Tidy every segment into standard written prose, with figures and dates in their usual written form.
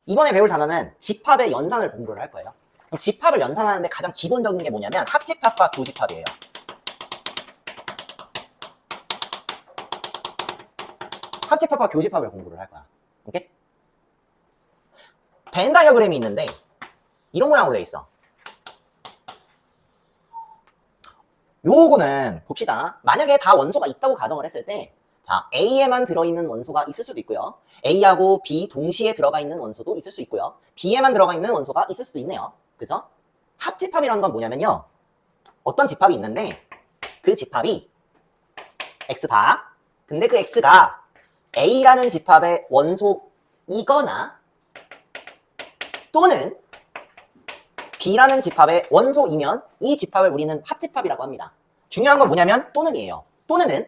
이번에 배울 단어는 집합의 연산을 공부를 할 거예요. 그럼 집합을 연산하는데 가장 기본적인 게 뭐냐면 합집합과 교집합이에요. 합집합과 교집합을 공부를 할 거야. 오케이? 벤 다이어그램이 있는데 이런 모양으로 돼 있어. 요거는 봅시다. 만약에 다 원소가 있다고 가정을 했을 때 자, A에만 들어있는 원소가 있을 수도 있고요. A하고 B 동시에 들어가 있는 원소도 있을 수 있고요. B에만 들어가 있는 원소가 있을 수도 있네요. 그죠? 합집합이라는 건 뭐냐면요. 어떤 집합이 있는데 그 집합이 X밥. 근데 그 X가 A라는 집합의 원소이거나 또는 B라는 집합의 원소이면 이 집합을 우리는 합집합이라고 합니다. 중요한 건 뭐냐면 또는이에요. 또는은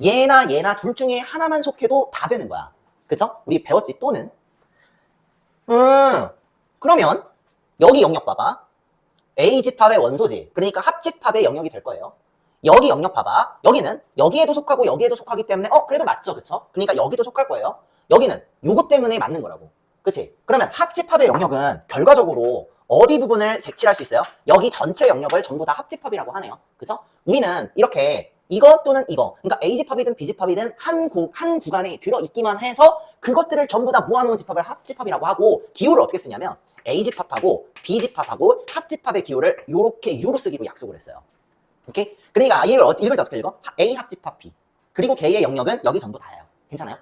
얘나 둘 중에 하나만 속해도 다 되는 거야. 그쵸? 우리 배웠지 또는. 그러면 여기 영역 봐봐. A 집합의 원소지. 그러니까 합집합의 영역이 될 거예요. 여기 영역 봐봐. 여기는 여기에도 속하고 여기에도 속하기 때문에 그래도 맞죠. 그쵸? 그러니까 여기도 속할 거예요. 여기는 요것 때문에 맞는 거라고. 그치? 그러면 합집합의 영역은 결과적으로 어디 부분을 색칠할 수 있어요? 여기 전체 영역을 전부 다 합집합이라고 하네요. 그쵸? 우리는 이렇게 이거 또는 이거, 그러니까 A집합이든 B집합이든 한 구간에 들어있기만 해서 그것들을 전부 다 모아놓은 집합을 합집합이라고 하고 기호를 어떻게 쓰냐면 A집합하고 B집합하고 합집합의 기호를 이렇게 U로 쓰기로 약속을 했어요. 오케이? 그러니까 이걸 읽을 때 어떻게 읽어? A 합집합 B. 그리고 걔의 영역은 여기 전부 다예요. 괜찮아요?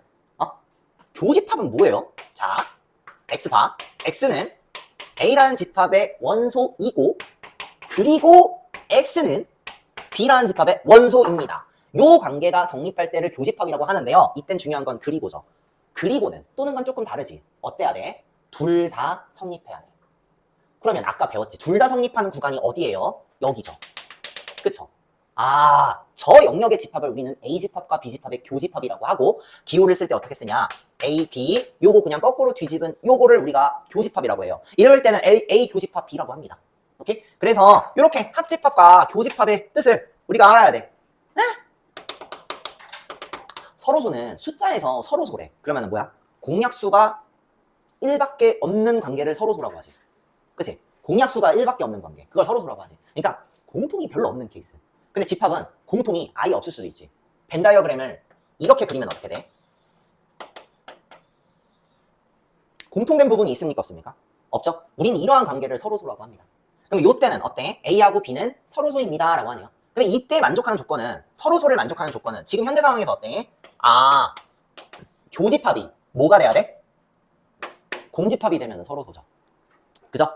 교집합은 뭐예요? 자, X바. X는 A라는 집합의 원소이고 그리고 X는 B라는 집합의 원소입니다. 요 관계가 성립할 때를 교집합이라고 하는데요. 이땐 중요한 건 그리고죠. 그리고는 또는 건 조금 다르지. 어때야 돼? 둘 다 성립해야 돼. 그러면 아까 배웠지. 둘 다 성립하는 구간이 어디예요? 여기죠. 그쵸? 저 영역의 집합을 우리는 A집합과 B집합의 교집합이라고 하고 기호를 쓸 때 어떻게 쓰냐? A, B, 요거 그냥 거꾸로 뒤집은 요거를 우리가 교집합이라고 해요. 이럴 때는 A 교집합 B라고 합니다. 오케이? 그래서 이렇게 합집합과 교집합의 뜻을 우리가 알아야 돼. 서로소는 숫자에서 서로소래. 그러면 뭐야? 공약수가 1밖에 없는 관계를 서로소라고 하지. 그치? 공약수가 1밖에 없는 관계. 그걸 서로소라고 하지. 그러니까 공통이 별로 없는 케이스. 근데 집합은 공통이 아예 없을 수도 있지. 벤 다이어그램을 이렇게 그리면 어떻게 돼? 공통된 부분이 있습니까? 없습니까? 없죠? 우리는 이러한 관계를 서로소라고 합니다. 그럼 이때는 어때? A하고 B는 서로소입니다 라고 하네요. 근데 이때 만족하는 조건은 서로소를 만족하는 조건은 지금 현재 상황에서 어때? 교집합이 뭐가 돼야 돼? 공집합이 되면 서로소죠. 그죠?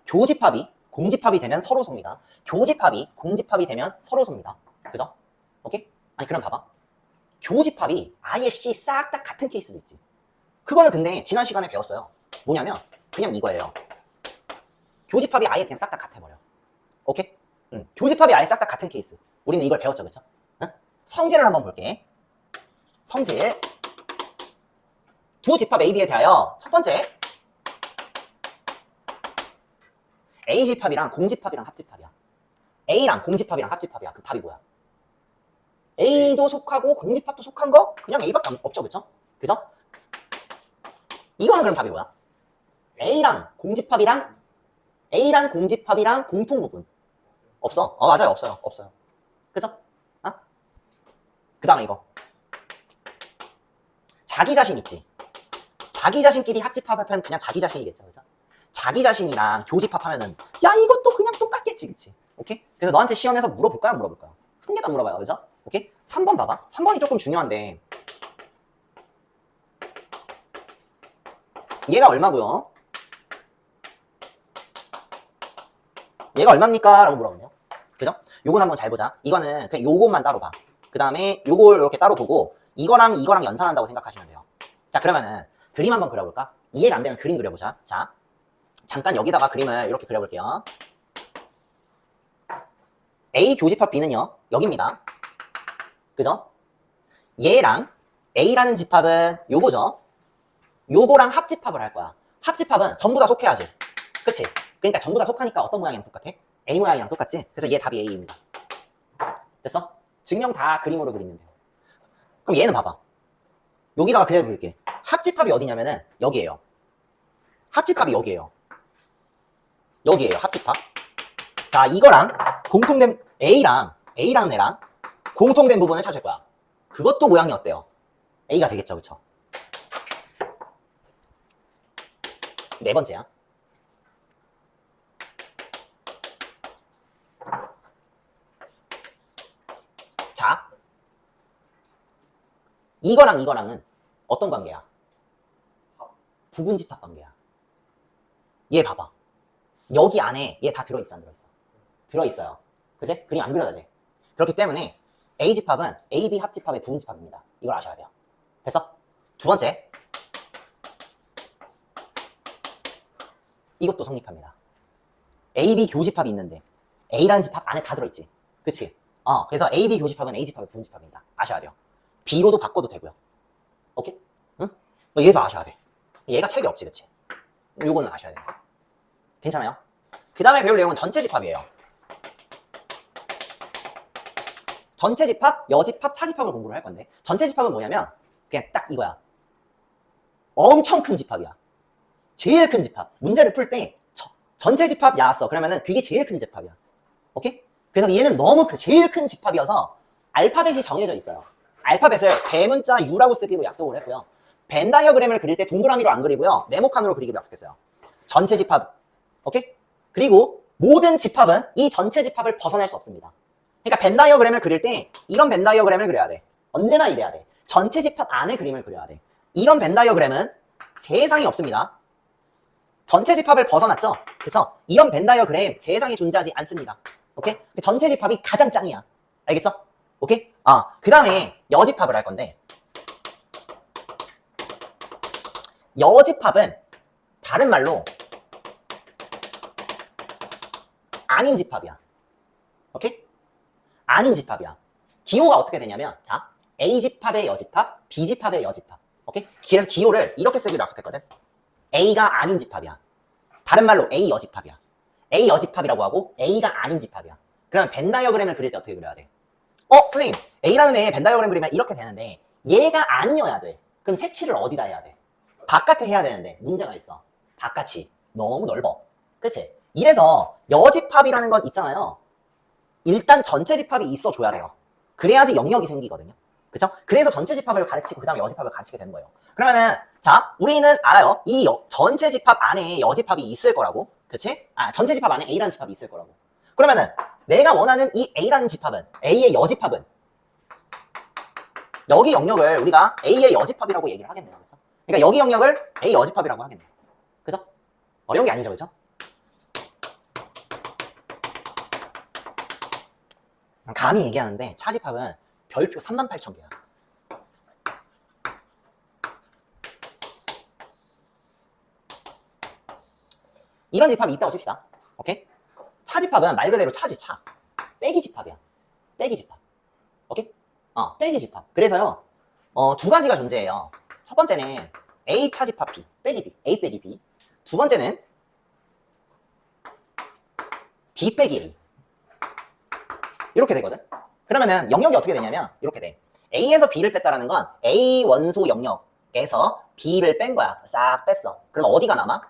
교집합이 공집합이 되면 서로소입니다. 교집합이 공집합이 되면 서로소입니다. 그죠? 오케이? 아니 그럼 봐봐. 교집합이 아예 싹 다 같은 케이스도 있지. 그거는 근데 지난 시간에 배웠어요. 뭐냐면 그냥 이거예요. 교집합이 아예 그냥 싹 다 같아버려. 오케이? 교집합이 아예 싹 다 같은 케이스. 우리는 이걸 배웠죠. 그쵸? 성질을 한번 볼게. 성질. 두 집합 A, B에 대하여 첫 번째 A집합이랑 공집합이랑 합집합이야. A랑 공집합이랑 합집합이야. 그 답이 뭐야? A도 속하고 공집합도 속한 거 그냥 A밖에 없죠. 그쵸? 그죠? 이거는 그럼 답이 뭐야? A랑 공집합이랑 공통 부분 없어? 맞아요. 없어요. 그죠? 그 다음에 이거 자기 자신 있지. 자기 자신끼리 합집합하면 그냥 자기 자신이겠죠. 그죠? 자기 자신이랑 교집합하면은 야 이것도 그냥 똑같겠지. 그치? 오케이? 그래서 너한테 시험에서 물어볼까요? 물어볼까요? 한 개도 안 물어봐요. 그죠? 오케이? 3번 봐봐. 3번이 조금 중요한데 얘가 얼마고요? 얘가 얼마입니까? 라고 물어보네요. 그죠? 요건 한번 잘 보자. 이거는 그냥 요것만 따로 봐. 그 다음에 요걸 이렇게 따로 보고 이거랑 연산한다고 생각하시면 돼요. 자 그러면은 그림 한번 그려볼까? 이해가 안 되면 그림 그려보자. 자 잠깐 여기다가 그림을 이렇게 그려볼게요. A 교집합 B는요 여기입니다. 그죠? 얘랑 A라는 집합은 요거죠. 요거랑 합집합을 할 거야. 합집합은 전부 다 속해야지. 그치? 그러니까 전부 다 속하니까 어떤 모양이랑 똑같아? A 모양이랑 똑같지? 그래서 얘 답이 A입니다. 됐어? 증명 다 그림으로 그리면 돼요. 그럼 얘는 봐봐. 여기다가 그대로 그릴게. 합집합이 어디냐면은 여기에요. 합집합이 여기에요. 여기에요, 합집합. 자, 이거랑 공통된 A랑 내랑 공통된 부분을 찾을 거야. 그것도 모양이 어때요? A가 되겠죠, 그쵸? 네 번째야. 자, 이거랑은 어떤 관계야? 부분집합 관계야. 얘 봐봐. 여기 안에 얘 다 들어있어, 안 들어있어? 들어있어요. 그치? 그림 안 그려도 돼. 그렇기 때문에 A집합은 AB 합집합의 부분집합입니다. 이걸 아셔야 돼요. 됐어? 두 번째. 이것도 성립합니다. AB 교집합이 있는데 A라는 집합 안에 다 들어있지. 그치? 그래서 AB 교집합은 A집합의 부분집합입니다. 아셔야 돼요. B로도 바꿔도 되고요. 오케이? 응? 얘도 아셔야 돼. 얘가 책이 없지, 그치? 요거는 아셔야 돼요. 괜찮아요? 그 다음에 배울 내용은 전체집합이에요. 전체집합, 여집합, 차집합을 공부를 할 건데 전체집합은 뭐냐면 그냥 딱 이거야. 엄청 큰 집합이야. 제일 큰 집합. 문제를 풀 때 전체집합 나왔어. 그러면은 그게 제일 큰 집합이야. 오케이? 그래서 얘는 너무 제일 큰 집합이어서 알파벳이 정해져 있어요. 알파벳을 대문자 U라고 쓰기로 약속을 했고요. 벤 다이어그램을 그릴 때 동그라미로 안 그리고요. 네모칸으로 그리기로 약속했어요. 전체 집합. 오케이? 그리고 모든 집합은 이 전체 집합을 벗어날 수 없습니다. 그러니까 벤 다이어그램을 그릴 때 이런 벤 다이어그램을 그려야 돼. 언제나 이래야 돼. 전체 집합 안에 그림을 그려야 돼. 이런 벤 다이어그램은 세상에 없습니다. 전체 집합을 벗어났죠? 그래서 이런 벤 다이어그램 세상에 존재하지 않습니다. 오케이? 전체 집합이 가장 짱이야. 알겠어? 오케이? 그 다음에 여집합을 할 건데 여집합은 다른 말로 아닌 집합이야. 오케이? 아닌 집합이야. 기호가 어떻게 되냐면 자, A집합의 여집합, B집합의 여집합. 오케이? 그래서 기호를 이렇게 쓰기로 약속했거든. A가 아닌 집합이야. 다른 말로 A 여집합이야. A 여집합이라고 하고 A가 아닌 집합이야. 그러면 벤 다이어그램을 그릴 때 어떻게 그려야 돼? 선생님, A라는 애 벤 다이어그램 그리면 이렇게 되는데 얘가 아니어야 돼. 그럼 색칠을 어디다 해야 돼? 바깥에 해야 되는데 문제가 있어. 바깥이 너무 넓어. 그치? 이래서 여집합이라는 건 있잖아요. 일단 전체 집합이 있어줘야 돼요. 그래야지 영역이 생기거든요. 그쵸? 그래서 전체 집합을 가르치고 그 다음에 여집합을 가르치게 되는 거예요. 그러면은 자, 우리는 알아요. 이 전체 집합 안에 여집합이 있을 거라고. 그치? 전체 집합 안에 A라는 집합이 있을 거라고. 그러면은 내가 원하는 이 A라는 집합은 A의 여집합은 여기 영역을 우리가 A의 여집합이라고 얘기를 하겠네요. 그쵸? 그러니까 여기 영역을 A 여집합이라고 하겠네요. 그죠? 어려운 게 아니죠. 그죠? 감히 얘기하는데 차집합은 별표 38,000개야. 이런 집합이 있다고 칩시다. 오케이? 차집합은 말 그대로 차지, 차. 빼기 집합이야. 빼기 집합. 오케이? 빼기 집합. 그래서요, 두 가지가 존재해요. 첫 번째는 A 차집합 B, 빼기 B, A 빼기 B. 두 번째는 B 빼기 A. 이렇게 되거든? 그러면은 영역이 어떻게 되냐면, 이렇게 돼. A에서 B를 뺐다라는 건 A 원소 영역에서 B를 뺀 거야. 싹 뺐어. 그럼 어디가 남아?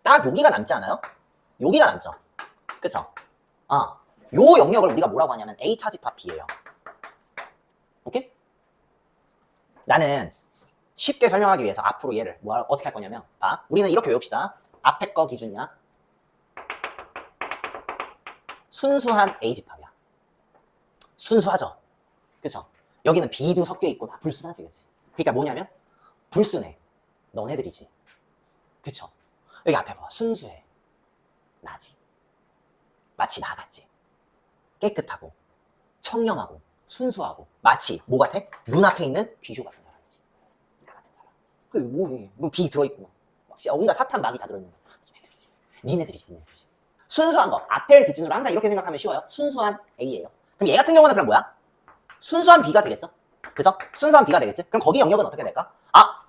딱 여기가 남지 않아요? 여기가 남죠. 그쵸? 요 영역을 우리가 뭐라고 하냐면 A 차집합 B예요. 오케이? 나는 쉽게 설명하기 위해서 앞으로 얘를 어떻게 할 거냐면 봐. 우리는 이렇게 외웁시다. 앞에 거 기준이야. 순수한 A집합이야. 순수하죠? 그쵸? 여기는 B도 섞여 있고 불순하지, 그치? 그러니까 뭐냐면 불순해. 너네들이지. 그쵸? 여기 앞에 봐봐. 순수해. 나지. 마치 나 같지. 깨끗하고 청렴하고 순수하고 마치 뭐 같아? 눈앞에 있는 귀조 같은 사람이지. 나 같은 사람. 뭐 비 들어있고 막 온갖 사탄 막이 다 들어있는 거. 니네들이지. 순수한 거. 앞에를 기준으로 항상 이렇게 생각하면 쉬워요. 순수한 A예요. 그럼 얘 같은 경우는 그럼 뭐야? 순수한 B가 되겠죠? 그죠? 순수한 B가 되겠지? 그럼 거기 영역은 어떻게 될까?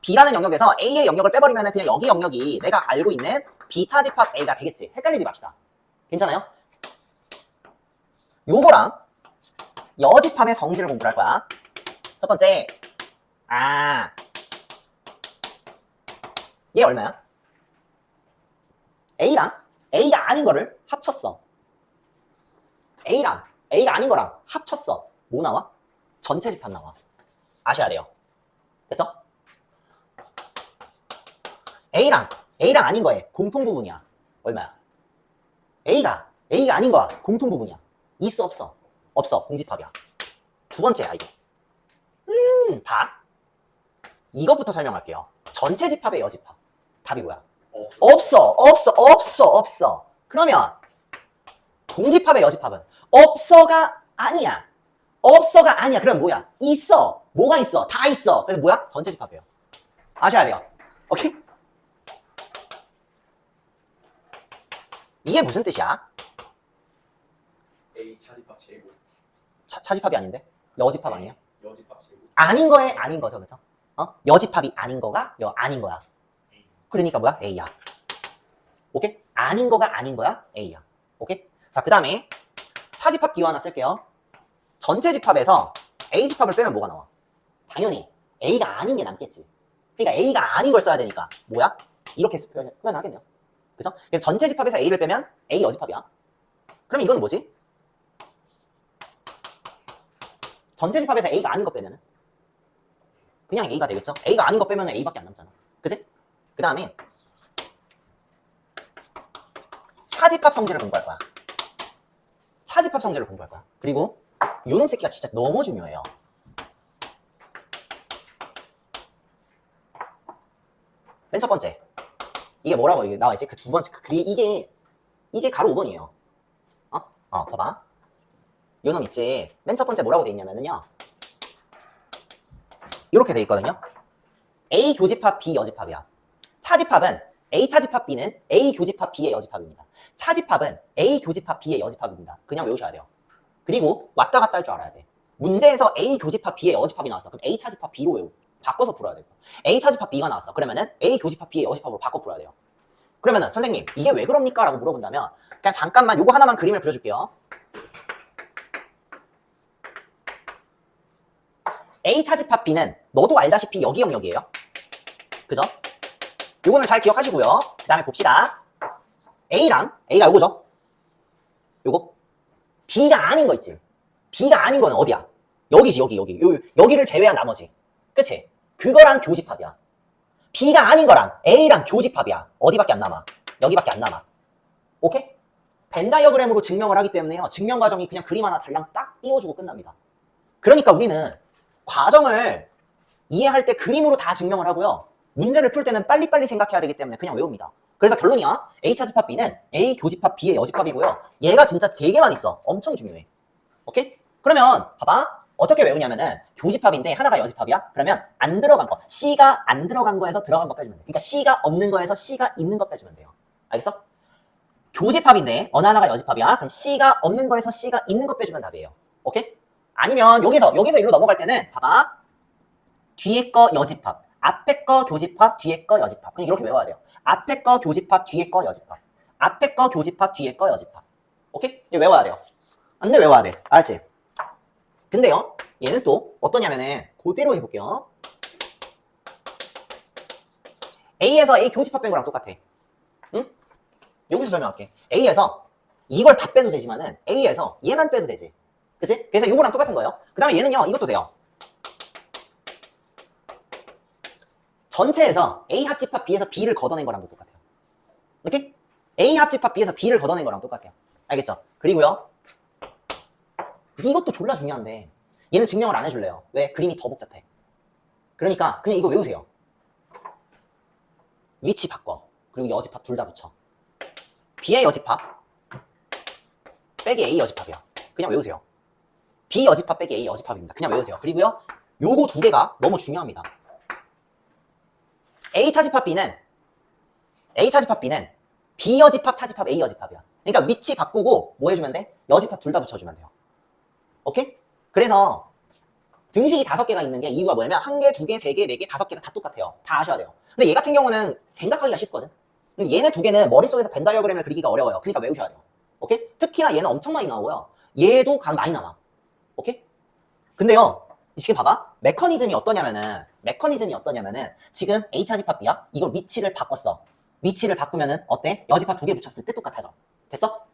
B라는 영역에서 A의 영역을 빼버리면 그냥 여기 영역이 내가 알고 있는 B 차집합 A가 되겠지. 헷갈리지 맙시다. 괜찮아요? 요거랑 여집합의 성질을 공부를 할 거야. 첫 번째, 얘 얼마야? A랑 A가 아닌 거를 합쳤어. A랑 A가 아닌 거랑 합쳤어. 뭐 나와? 전체 집합 나와. 아셔야 돼요. 됐죠? A랑 아닌 거에 공통 부분이야. 얼마야? A가 아닌 거야. 공통 부분이야. 있어 없어? 없어. 공집합이야. 두 번째야 이게. 봐. 이것부터 설명할게요. 전체 집합의 여집합. 답이 뭐야? 없어. 그러면 공집합의 여집합은 없어가 아니야. 그럼 뭐야? 있어. 뭐가 있어? 다 있어. 그래서 뭐야? 전체 집합이에요. 아셔야 돼요. 오케이? 이게 무슨 뜻이야? A 차집합 제곱. 차집합이 아닌데? 여집합 아니에요? 여집합 제곱. 아닌 거에 아닌 거죠, 그죠? 여집합이 아닌 거가 아닌 거야. A. 그러니까 뭐야? A야. 오케이? 아닌 거가 아닌 거야? A야. 오케이? 자, 그 다음에 차집합 기호 하나 쓸게요. 전체 집합에서 A 집합을 빼면 뭐가 나와? 당연히 A가 아닌 게 남겠지. 그러니까 A가 아닌 걸 써야 되니까 뭐야? 이렇게 표현하겠네요. 그죠? 그래서 전체 집합에서 A를 빼면 A 여집합이야. 그럼 이건 뭐지? 전체 집합에서 A가 아닌 거 빼면은 그냥 A가 되겠죠? A가 아닌 거 빼면 A밖에 안 남잖아. 그치? 그 다음에 차집합 성질을 공부할 거야. 그리고 요놈 새끼가 진짜 너무 중요해요. 맨 첫 번째. 이게 뭐라고 나와 있지? 그 두 번째. 이게 가로 5번이에요. 봐봐. 요놈 있지? 맨 첫 번째 뭐라고 돼 있냐면은요. 이렇게 돼 있거든요. A 교집합 B 여집합이야. 차집합은 A 차집합 B는 A 교집합 B의 여집합입니다. 차집합은 A 교집합 B의 여집합입니다. 그냥 외우셔야 돼요. 그리고 왔다 갔다 할 줄 알아야 돼. 문제에서 A 교집합 B의 여집합이 나왔어. 그럼 A 차집합 B로 바꿔서 풀어야 되고, A 차집합 B가 나왔어. 그러면은 A 교집합 B의 여집합으로 바꿔 풀어야 돼요. 그러면은 선생님 이게 왜 그럽니까? 라고 물어본다면 그냥 잠깐만 요거 하나만 그림을 그려줄게요. A 차집합 B는 너도 알다시피 여기 영역이에요. 그죠? 요거는 잘 기억하시고요. 그 다음에 봅시다. A가 요거죠. 요거. B가 아닌 거 있지. B가 아닌 거는 어디야? 여기지, 여기. 여기를 제외한 나머지. 그치? 그거랑 교집합이야. B가 아닌 거랑 A랑 교집합이야. 어디밖에 안 남아? 여기밖에 안 남아. 오케이? 벤 다이어그램으로 증명을 하기 때문에요. 증명 과정이 그냥 그림 하나 달랑 딱 띄워주고 끝납니다. 그러니까 우리는 과정을 이해할 때 그림으로 다 증명을 하고요. 문제를 풀 때는 빨리빨리 생각해야 되기 때문에 그냥 외웁니다. 그래서 결론이야. A 차집합 B는 A 교집합 B의 여집합이고요. 얘가 진짜 되게 많이 써. 엄청 중요해. 오케이? 그러면 봐봐. 어떻게 외우냐면은 교집합인데 하나가 여집합이야? 그러면 안 들어간 거. C가 안 들어간 거에서 들어간 거 빼주면 돼. 그러니까 C가 없는 거에서 C가 있는 거 빼주면 돼요. 알겠어? 교집합인데 어느 하나가 여집합이야? 그럼 C가 없는 거에서 C가 있는 거 빼주면 답이에요. 오케이? 아니면 여기서 일로 넘어갈 때는 봐봐. 뒤에 거 여집합. 앞에 거 교집합, 뒤에 거 여집합. 그냥 이렇게 외워야 돼요. 앞에 거 교집합, 뒤에 거 여집합. 앞에 거 교집합, 뒤에 거 여집합. 오케이? 이거 외워야 돼요. 안 돼, 외워야 돼. 알았지? 근데요, 얘는 또 어떠냐면은 그대로 해볼게요. A에서 A 교집합 뺀 거랑 똑같아. 응? 여기서 설명할게. A에서 이걸 다 빼도 되지만은 A에서 얘만 빼도 되지. 그치? 그래서 이거랑 똑같은 거예요. 그 다음에 얘는요, 이것도 돼요. 전체에서 A 합집합 B에서 B를 걷어낸 거랑도 똑같아요. 이렇게? A 합집합 B에서 B를 걷어낸 거랑 똑같아요. 알겠죠? 그리고요, 이것도 졸라 중요한데 얘는 증명을 안 해줄래요. 왜? 그림이 더 복잡해. 그러니까 그냥 이거 외우세요. 위치 바꿔. 그리고 여집합 둘 다 붙여. B의 여집합 빼기 A 여집합이야. 그냥 외우세요. B 여집합 빼기 A 여집합입니다. 그냥 외우세요. 그리고요, 요거 두 개가 너무 중요합니다. A 차집합 B는 B 여집합 차집합 A 여집합이야. 그러니까 위치 바꾸고 뭐 해주면 돼? 여집합 둘 다 붙여주면 돼요. 오케이? 그래서 등식이 5개가 있는 게 이유가 뭐냐면 1개, 2개, 3개, 4개, 5개가 다 똑같아요. 다 아셔야 돼요. 근데 얘 같은 경우는 생각하기가 쉽거든. 얘네 두 개는 머릿속에서 벤 다이어그램을 그리기가 어려워요. 그러니까 외우셔야 돼요. 오케이? 특히나 얘는 엄청 많이 나오고요. 얘도 많이 나와. 오케이? 근데요, 지금 봐봐. 메커니즘이 어떠냐면은 지금 A 차집합 B야? 이걸 위치를 바꿨어. 위치를 바꾸면은 어때? 여집합 2개 붙였을 때 똑같아져. 됐어?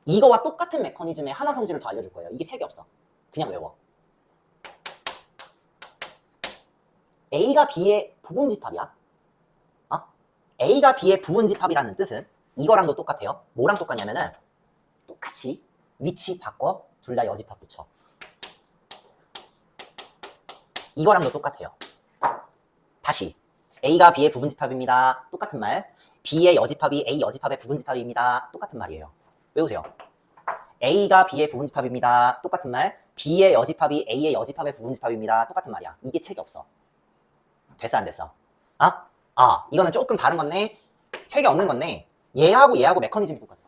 이거와 똑같은 메커니즘의 하나 성질을 더 알려줄 거예요. 이게 책이 없어. 그냥 외워. A가 B의 부분집합이야. A가 B의 부분집합이라는 뜻은 이거랑도 똑같아요. 뭐랑 똑같냐면은 똑같이 위치 바꿔 둘 다 여집합 붙여. 이거랑도 똑같아요. 다시 A가 B의 부분집합입니다. 똑같은 말. B의 여집합이 A 여집합의 부분집합입니다. 똑같은 말이에요. 외우세요. A가 B의 부분집합입니다. 똑같은 말. B의 여집합이 A의 여집합의 부분집합입니다. 똑같은 말이야. 이게 책이 없어. 됐어 안 됐어? 이거는 조금 다른 건데 책이 없는 건데 얘하고 메커니즘이 똑같아.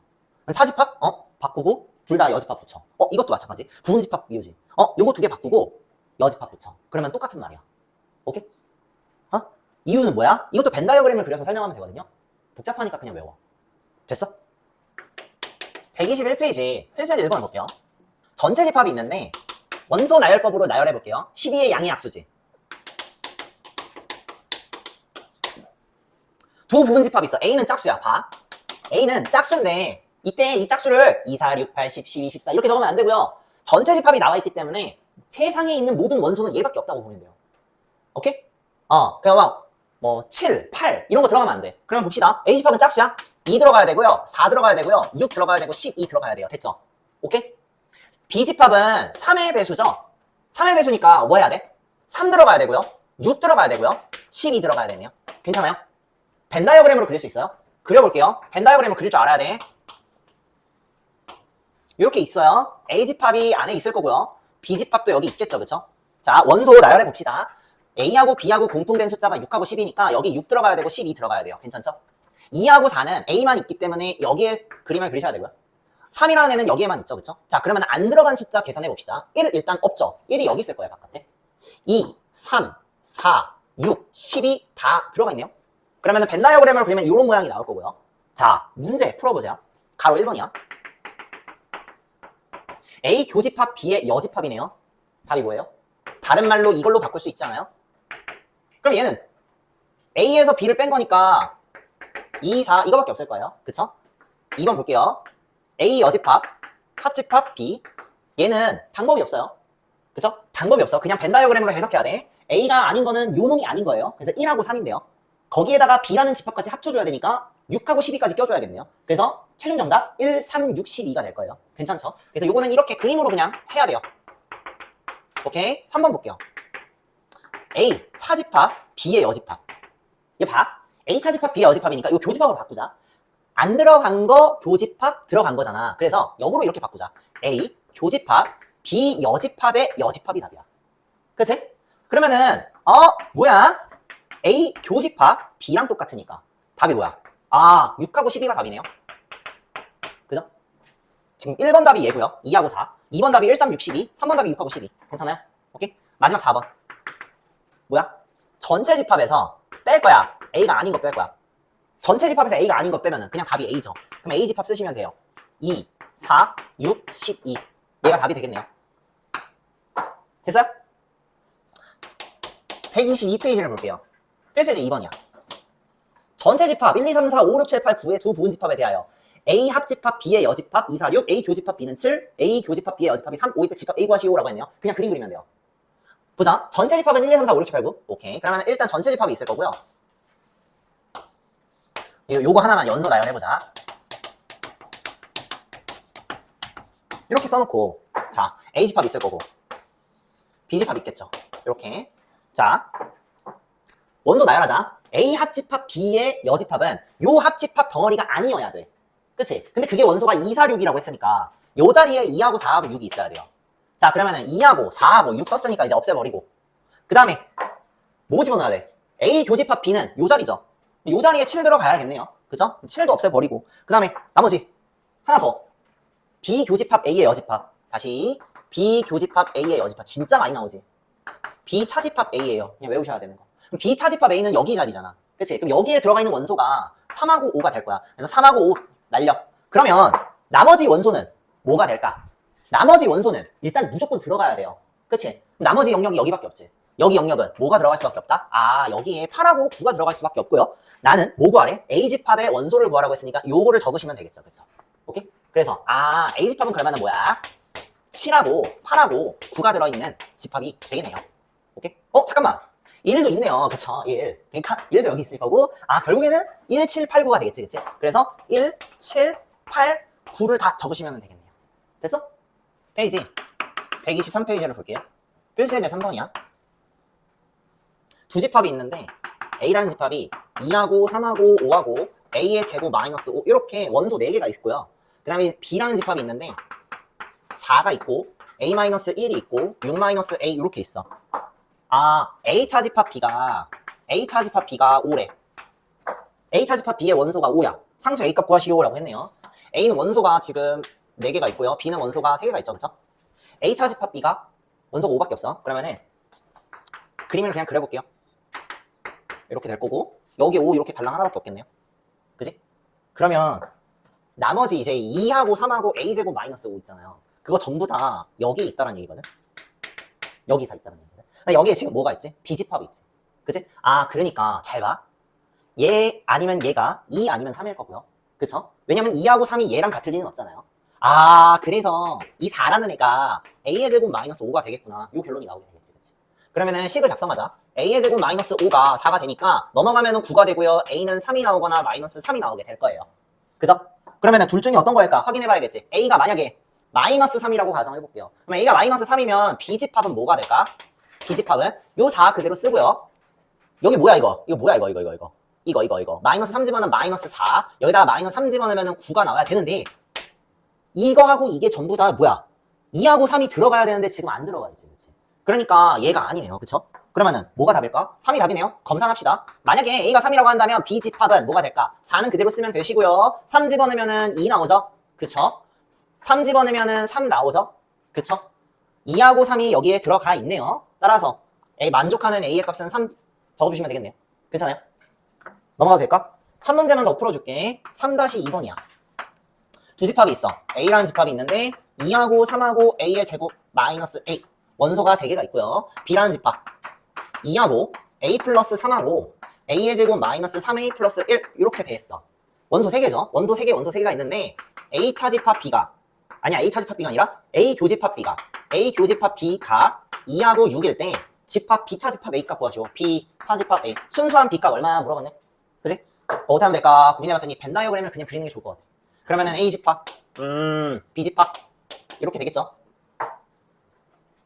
차집합? 바꾸고 둘 다 여집합 붙여. 이것도 마찬가지. 부분집합 이유지. 요거 2개 바꾸고 여집합 붙여. 그러면 똑같은 말이야. 오케이? 이유는 뭐야? 이것도 벤 다이어그램을 그려서 설명하면 되거든요. 복잡하니까 그냥 외워. 됐어? 121페이지 필수제 1번 볼게요. 전체 집합이 있는데 원소 나열법으로 나열해 볼게요. 12의 양의 약수지. 두 부분 집합이 있어. A는 짝수야. 봐. A는 짝수인데 이때 이 짝수를 2, 4, 6, 8, 10, 12, 14 이렇게 적으면 안 되고요. 전체 집합이 나와 있기 때문에 세상에 있는 모든 원소는 얘밖에 없다고 보면 돼요. 오케이? 그냥 막 뭐 7, 8 이런 거 들어가면 안 돼. 그러면 봅시다. A 집합은 짝수야. 2 들어가야 되고요. 4 들어가야 되고요. 6 들어가야 되고 12 들어가야 돼요. 됐죠? 오케이? B 집합은 3의 배수죠? 3의 배수니까 뭐 해야 돼? 3 들어가야 되고요. 6 들어가야 되고요. 12 들어가야 되네요. 괜찮아요? 벤 다이어그램으로 그릴 수 있어요? 그려볼게요. 벤 다이어그램을 그릴 줄 알아야 돼. 이렇게 있어요. A 집합이 안에 있을 거고요. B 집합도 여기 있겠죠, 그쵸? 자, 원소 나열해 봅시다. A하고 B하고 공통된 숫자가 6하고 10이니까 여기 6 들어가야 되고 12 들어가야 돼요. 괜찮죠? 2하고 4는 A만 있기 때문에 여기에 그림을 그리셔야 되고요. 3이라는 애는 여기에만 있죠, 그쵸? 자, 그러면 안 들어간 숫자 계산해 봅시다. 1 일단 없죠? 1이 여기 있을 거예요, 바깥에. 2, 3, 4, 6, 12 다 들어가 있네요. 그러면 벤 다이어그램을 그리면 이런 모양이 나올 거고요. 자, 문제 풀어보자. 가로 1번이야. A 교집합 B의 여집합이네요. 답이 뭐예요? 다른 말로 이걸로 바꿀 수 있잖아요. 그럼 얘는 A에서 B를 뺀 거니까 2, 4 이거밖에 없을 거예요. 그쵸? 2번 볼게요. A 여집합, 합집합 B. 얘는 방법이 없어요. 그쵸? 방법이 없어. 그냥 벤 다이어그램으로 해석해야 돼. A가 아닌 거는 요 놈이 아닌 거예요. 그래서 1하고 3인데요. 거기에다가 B라는 집합까지 합쳐줘야 되니까 6하고 12까지 껴줘야겠네요. 그래서 최종 정답 1, 3, 6, 12가 될 거예요. 괜찮죠? 그래서 요거는 이렇게 그림으로 그냥 해야 돼요. 오케이? 3번 볼게요. A 차집합, B의 여집합. 이거 봐. A 차집합, B의 여집합이니까 요 교집합으로 바꾸자. 안 들어간 거 교집합 들어간 거잖아. 그래서 역으로 이렇게 바꾸자. A 교집합, B 여집합의 여집합이 답이야. 그치? 그러면은 뭐야? A 교집합 B랑 똑같으니까 답이 뭐야? 6하고 12가 답이네요. 그죠? 지금 1번 답이 얘고요. 2하고 4. 2번 답이 1, 3, 6, 12. 3번 답이 6하고 12. 괜찮아요? 오케이? 마지막 4번. 뭐야? 전체 집합에서 뺄 거야. A가 아닌 거 뺄 거야. 전체 집합에서 A가 아닌 거 빼면은 그냥 답이 A죠. 그럼 A 집합 쓰시면 돼요. 2, 4, 6, 12. 얘가 답이 되겠네요. 됐어요? 122페이지를 볼게요. 필수제 2번이야. 전체 집합 1, 2, 3, 4, 5, 6, 7, 8, 9의 두 부분 집합에 대하여 A 합집합 B의 여집합 2, 4, 6, A 교집합 B는 7, A 교집합 B의 여집합이 3, 5, 6, 집합 A 구하시오라고 했네요. 그냥 그림 그리면 돼요. 보자. 전체 집합은 1, 2, 3, 4, 5, 6, 7, 8, 9. 오케이. 그러면 일단 전체 집합이 있을 거고요. 요거 하나만 연소 나열해보자. 이렇게 써놓고, 자, A 집합 있을 거고, B 집합 있겠죠. 이렇게. 자, 원소 나열하자. A 합집합 B의 여집합은 요 합집합 덩어리가 아니어야 돼. 그치? 근데 그게 원소가 2, 4, 6이라고 했으니까 요 자리에 2하고 4하고 6이 있어야 돼요. 자, 그러면은 2하고 4하고 6 썼으니까 이제 없애버리고, 그 다음에 뭐 집어넣어야 돼? A 교집합 B는 요 자리죠. 요 자리에 7 들어가야겠네요. 그죠? 7도 없애버리고, 그 다음에 나머지 하나 더. B 교집합 A의 여집합. 다시 B 교집합 A의 여집합. 진짜 많이 나오지. B 차집합 A예요. 그냥 외우셔야 되는 거. 그럼 B 차집합 A는 여기 자리잖아. 그치? 그럼 여기에 들어가 있는 원소가 3하고 5가 될 거야. 그래서 3하고 5 날려. 그러면 나머지 원소는 뭐가 될까? 나머지 원소는 일단 무조건 들어가야 돼요. 그치? 나머지 영역이 여기밖에 없지. 여기 영역은 뭐가 들어갈 수밖에 없다? 아, 여기에 8하고 9가 들어갈 수밖에 없고요. 나는 뭐 구하래? A집합의 원소를 구하라고 했으니까 요거를 적으시면 되겠죠. 그쵸? 오케이? 그래서 A집합은 그러면은 뭐야? 7하고 8하고 9가 들어있는 집합이 되겠네요. 오케이? 잠깐만. 1도 있네요. 그쵸? 1. 그러니까 1도 여기 있을 거고, 결국에는 1, 7, 8, 9가 되겠지. 그치? 그래서 1, 7, 8, 9를 다 적으시면 되겠네요. 됐어? 페이지 123페이지를 볼게요. 필수예제 3번이야. 두 집합이 있는데 A라는 집합이 2하고 3하고 5하고 A의 제곱 마이너스 5 이렇게 원소 4개가 있고요. 그 다음에 B라는 집합이 있는데 4가 있고 A-1이 있고 6-A 이렇게 있어. A차 집합 B가 5래. A차 집합 B의 원소가 5야. 상수 A값 구하시오라고 했네요. A는 원소가 지금 4개가 있고요. B는 원소가 3개가 있죠. 그쵸? A차 집합 B가 원소가 5밖에 없어. 그러면은 그림을 그냥 그려볼게요. 이렇게 될 거고 여기 5 이렇게 달랑 하나밖에 없겠네요. 그지? 그러면 나머지 이제 2하고 3하고 A제곱 마이너스 5 있잖아요. 그거 전부 다 여기 있다는 얘기거든. 여기 다 있다는 얘기거든. 근데 여기에 지금 뭐가 있지? B집합이 있지. 그치? 그러니까 잘 봐. 얘 아니면 얘가 2 아니면 3일 거고요. 그쵸? 왜냐면 2하고 3이 얘랑 같을 리는 없잖아요. 그래서 이 4라는 애가 A의 제곱 마이너스 5가 되겠구나. 요 결론이 나오게 되겠지. 그치? 그러면은 식을 작성하자. A의 제곱 마이너스 5가 4가 되니까 넘어가면은 9가 되고요. A는 3이 나오거나 마이너스 3이 나오게 될 거예요. 그죠? 그러면은 둘 중에 어떤 거일까? 확인해봐야겠지. A가 만약에 마이너스 3이라고 가정해볼게요. 그럼 A가 마이너스 3이면 B집합은 뭐가 될까? B집합은 요 4 그대로 쓰고요. 여기 뭐야 이거? 이거 뭐야 이거. 마이너스 3 집어넣으면 마이너스 4. 여기다가 마이너스 3 집어넣으면 9가 나와야 되는데 이거하고 이게 전부 다 뭐야? 2하고 3이 들어가야 되는데 지금 안 들어가 있지. 그치? 그러니까 얘가 아니네요. 그쵸? 그러면은 뭐가 답일까? 3이 답이네요. 검산합시다. 만약에 A가 3이라고 한다면 B집합은 뭐가 될까? 4는 그대로 쓰면 되시고요. 3 집어넣으면 2 나오죠? 그쵸? 3 집어넣으면 3 나오죠? 그쵸? 2하고 3이 여기에 들어가 있네요. 따라서 만족하는 A의 값은 3 적어주시면 되겠네요. 괜찮아요? 넘어가도 될까? 한 문제만 더 풀어줄게. 3-2번이야. 두 집합이 있어. A라는 집합이 있는데 2하고 3하고 A의 제곱 마이너스 A 원소가 3개가 있고요. B라는 집합 2하고 A 플러스 3하고 A의 제곱 마이너스 3A 플러스 1 이렇게 돼 있어. 원소 3개죠. 원소 3개가 있는데 A차 집합 B가 A차 집합 B가 아니라 A 교집합 B가 2하고 6일 때 집합 B차 집합 A 값 구하시오. B차 집합 A 순수한 B 값 얼마나 물어봤네. 그지? 어떻게 하면 될까 고민해봤더니 벤 다이어그램을 그냥 그리는 게 좋을 것 같아. 그러면은 A 집합 B 집합 이렇게 되겠죠.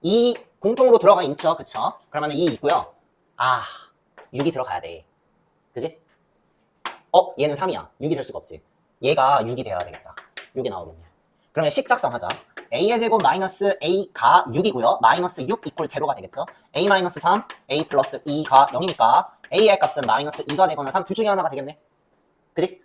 2 공통으로 들어가 있죠. 그쵸? 그러면은 2 있고요. 6이 들어가야 돼. 그지? 얘는 3이야. 6이 될 수가 없지. 얘가 6이 돼야 되겠다. 6이 나오겠네. 그러면 식 작성하자. A의 제곱 마이너스 A가 6이고요. 마이너스 6 이퀄 제로가 되겠죠. A 마이너스 3, A 플러스 2가 0이니까 A의 값은 마이너스 2가 되거나 3 둘 중에 하나가 되겠네. 그지?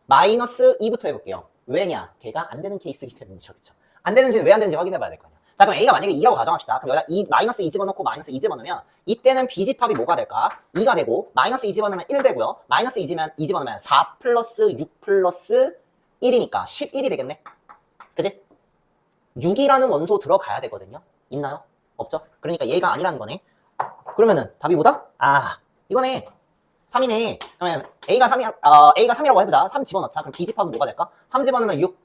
마이너스 2부터 해볼게요. 왜냐? 걔가 안 되는 케이스이기 때문이죠. 그쵸? 안 되는지는 왜 안 되는지 확인해 봐야 될 거 아니야. 자, 그럼 A가 만약에 2라고 가정합시다. 그럼 여기다 마이너스 2 집어넣고 마이너스 2 집어넣으면 이때는 B집합이 뭐가 될까? 2가 되고 마이너스 2 집어넣으면 1 되고요. 마이너스 2 집어넣으면 4 플러스 6 플러스 1이니까 11이 되겠네. 그지? 6이라는 원소 들어가야 되거든요. 있나요? 없죠? 그러니까 얘가 아니라는 거네. 그러면은 답이 뭐다? 이거네. 3이네. 그러면 A가 3이라고 해보자. 3 집어넣자. 그럼 B집합은 뭐가 될까? 3 집어넣으면 6.